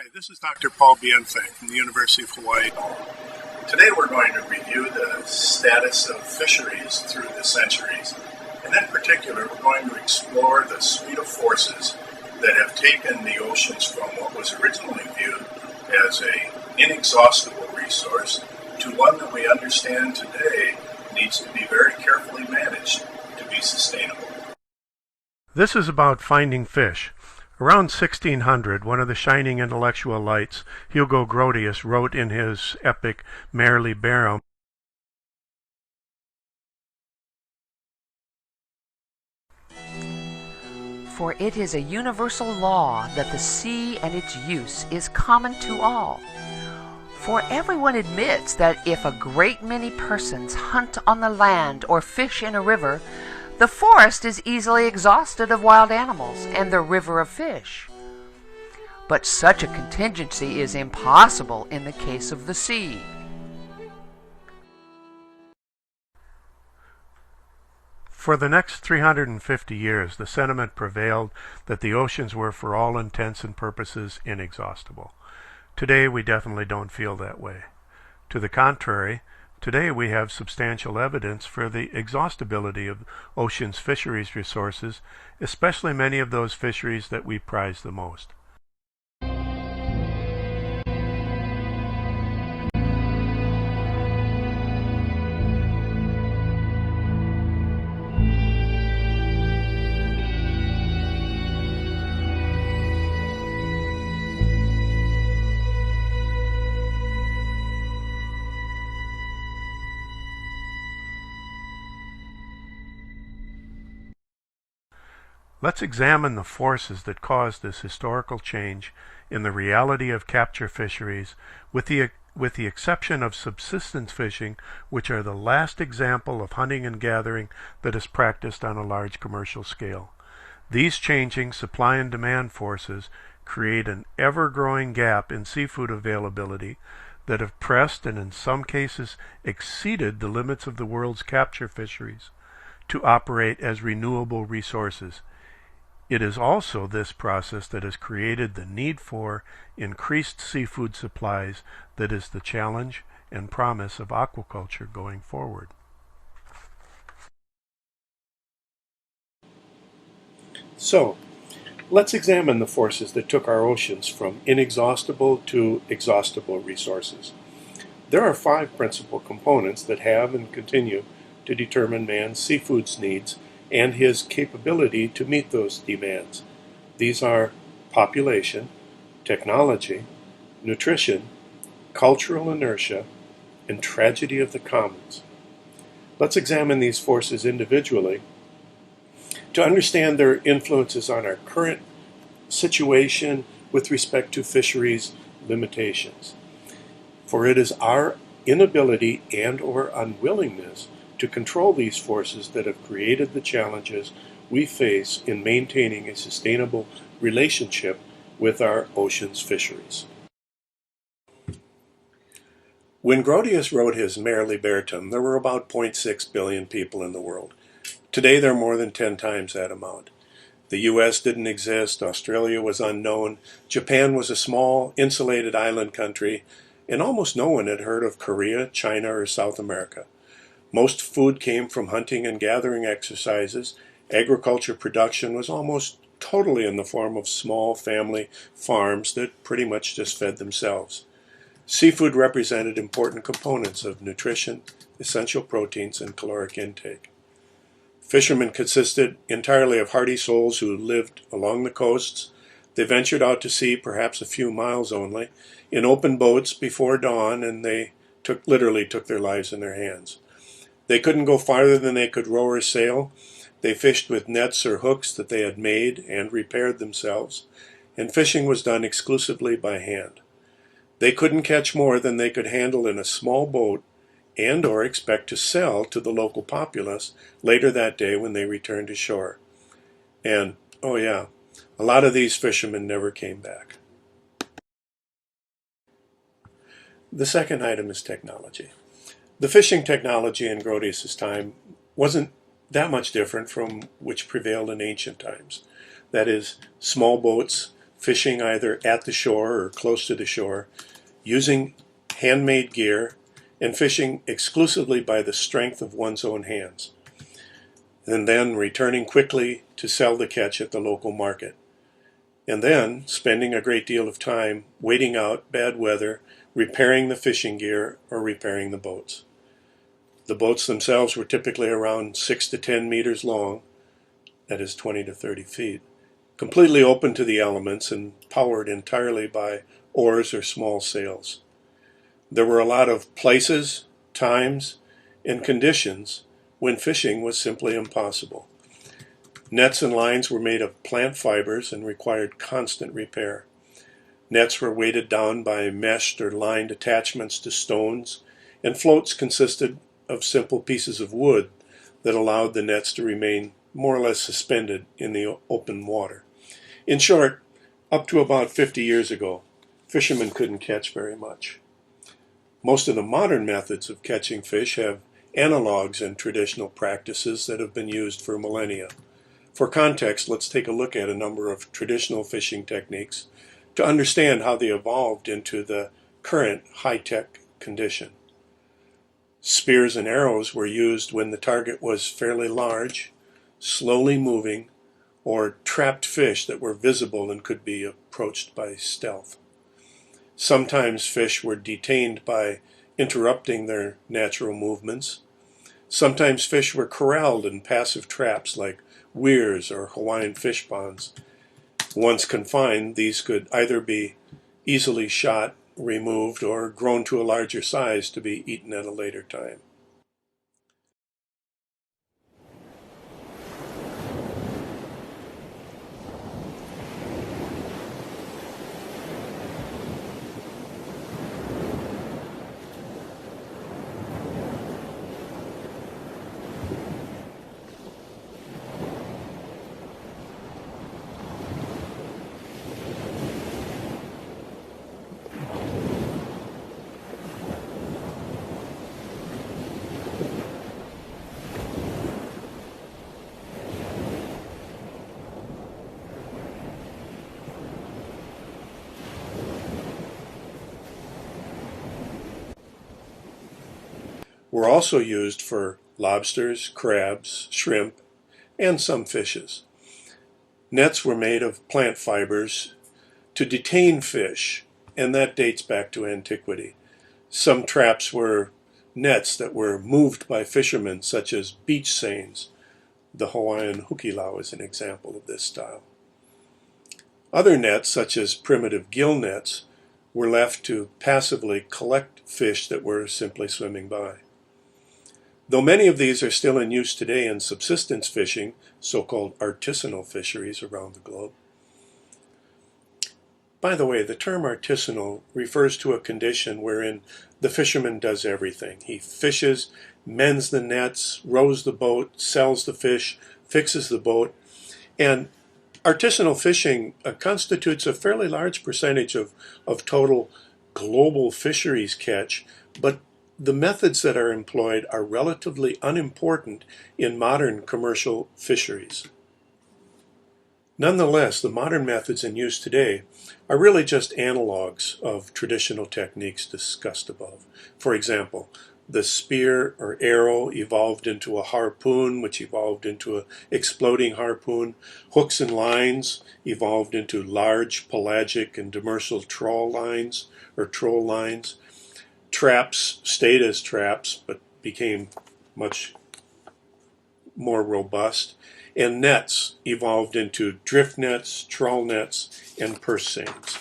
Hi, this is Dr. Paul Bienfait from the University of Hawaii. Today we're going to review the status of fisheries through the centuries, and in particular we're going to explore the suite of forces that have taken the oceans from what was originally viewed as an inexhaustible resource to one that we understand today needs to be very carefully managed to be sustainable. This is about finding fish. Around 1600, one of the shining intellectual lights, Hugo Grotius, wrote in his epic Mare Liberum, "For it is a universal law that the sea and its use is common to all. For everyone admits that if a great many persons hunt on the land or fish in a river, the forest is easily exhausted of wild animals and the river of fish. But such a contingency is impossible in the case of the sea." For the next 350 years, the sentiment prevailed that the oceans were, for all intents and purposes, inexhaustible. Today, we definitely don't feel that way. To the contrary, today we have substantial evidence for the exhaustibility of ocean's fisheries resources, especially many of those fisheries that we prize the most. Let's examine the forces that caused this historical change in the reality of capture fisheries, with the exception of subsistence fishing, which are the last example of hunting and gathering that is practiced on a large commercial scale. These changing supply and demand forces create an ever-growing gap in seafood availability that have pressed and in some cases exceeded the limits of the world's capture fisheries to operate as renewable resources. It is also this process that has created the need for increased seafood supplies that is the challenge and promise of aquaculture going forward. So, let's examine the forces that took our oceans from inexhaustible to exhaustible resources. There are 5 principal components that have and continue to determine man's seafood needs and his capability to meet those demands. These are population, technology, nutrition, cultural inertia, and tragedy of the commons. Let's examine these forces individually to understand their influences on our current situation with respect to fisheries limitations. For it is our inability and/or unwillingness to control these forces that have created the challenges we face in maintaining a sustainable relationship with our ocean's fisheries. When Grotius wrote his Mare Libertum, there were about 0.6 billion people in the world. Today there are more than 10 times that amount. The U.S. didn't exist, Australia was unknown, Japan was a small, insulated island country, and almost no one had heard of Korea, China, or South America. Most food came from hunting and gathering exercises. Agriculture production was almost totally in the form of small family farms that pretty much just fed themselves. Seafood represented important components of nutrition, essential proteins, and caloric intake. Fishermen consisted entirely of hardy souls who lived along the coasts. They ventured out to sea, perhaps a few miles only, in open boats before dawn, and they literally took their lives in their hands. They couldn't go farther than they could row or sail. They fished with nets or hooks that they had made and repaired themselves, and fishing was done exclusively by hand. They couldn't catch more than they could handle in a small boat and/or expect to sell to the local populace later that day when they returned to shore. And, oh yeah, a lot of these fishermen never came back. The second item is technology. The fishing technology in Grotius' time wasn't that much different from which prevailed in ancient times. That is, small boats fishing either at the shore or close to the shore, using handmade gear, and fishing exclusively by the strength of one's own hands, and then returning quickly to sell the catch at the local market, and then spending a great deal of time waiting out bad weather, repairing the fishing gear, or repairing the boats. The boats themselves were typically around 6 to 10 meters long, that is 20 to 30 feet, completely open to the elements and powered entirely by oars or small sails. There were a lot of places, times, and conditions when fishing was simply impossible. Nets and lines were made of plant fibers and required constant repair. Nets were weighted down by meshed or lined attachments to stones, and floats consisted of simple pieces of wood that allowed the nets to remain more or less suspended in the open water. In short, up to about 50 years ago, fishermen couldn't catch very much. Most of the modern methods of catching fish have analogs in traditional practices that have been used for millennia. For context, let's take a look at a number of traditional fishing techniques to understand how they evolved into the current high-tech condition. Spears and arrows were used when the target was fairly large, slowly moving, or trapped fish that were visible and could be approached by stealth. Sometimes fish were detained by interrupting their natural movements. Sometimes fish were corralled in passive traps like weirs or Hawaiian fish ponds. Once confined, these could either be easily shot, removed, or grown to a larger size to be eaten at a later time. Were also used for lobsters, crabs, shrimp, and some fishes. Nets were made of plant fibers to detain fish, and that dates back to antiquity. Some traps were nets that were moved by fishermen, such as beach seines. The Hawaiian hukilau is an example of this style. Other nets, such as primitive gill nets, were left to passively collect fish that were simply swimming by. Though many of these are still in use today in subsistence fishing, so-called artisanal fisheries around the globe. By the way, the term artisanal refers to a condition wherein the fisherman does everything. He fishes, mends the nets, rows the boat, sells the fish, fixes the boat, and artisanal fishing constitutes a fairly large percentage of total global fisheries catch, but the methods that are employed are relatively unimportant in modern commercial fisheries. Nonetheless, the modern methods in use today are really just analogs of traditional techniques discussed above. For example, the spear or arrow evolved into a harpoon, which evolved into an exploding harpoon. Hooks and lines evolved into large pelagic and demersal trawl lines or troll lines. Traps stayed as traps, but became much more robust. And nets evolved into drift nets, trawl nets, and purse seines.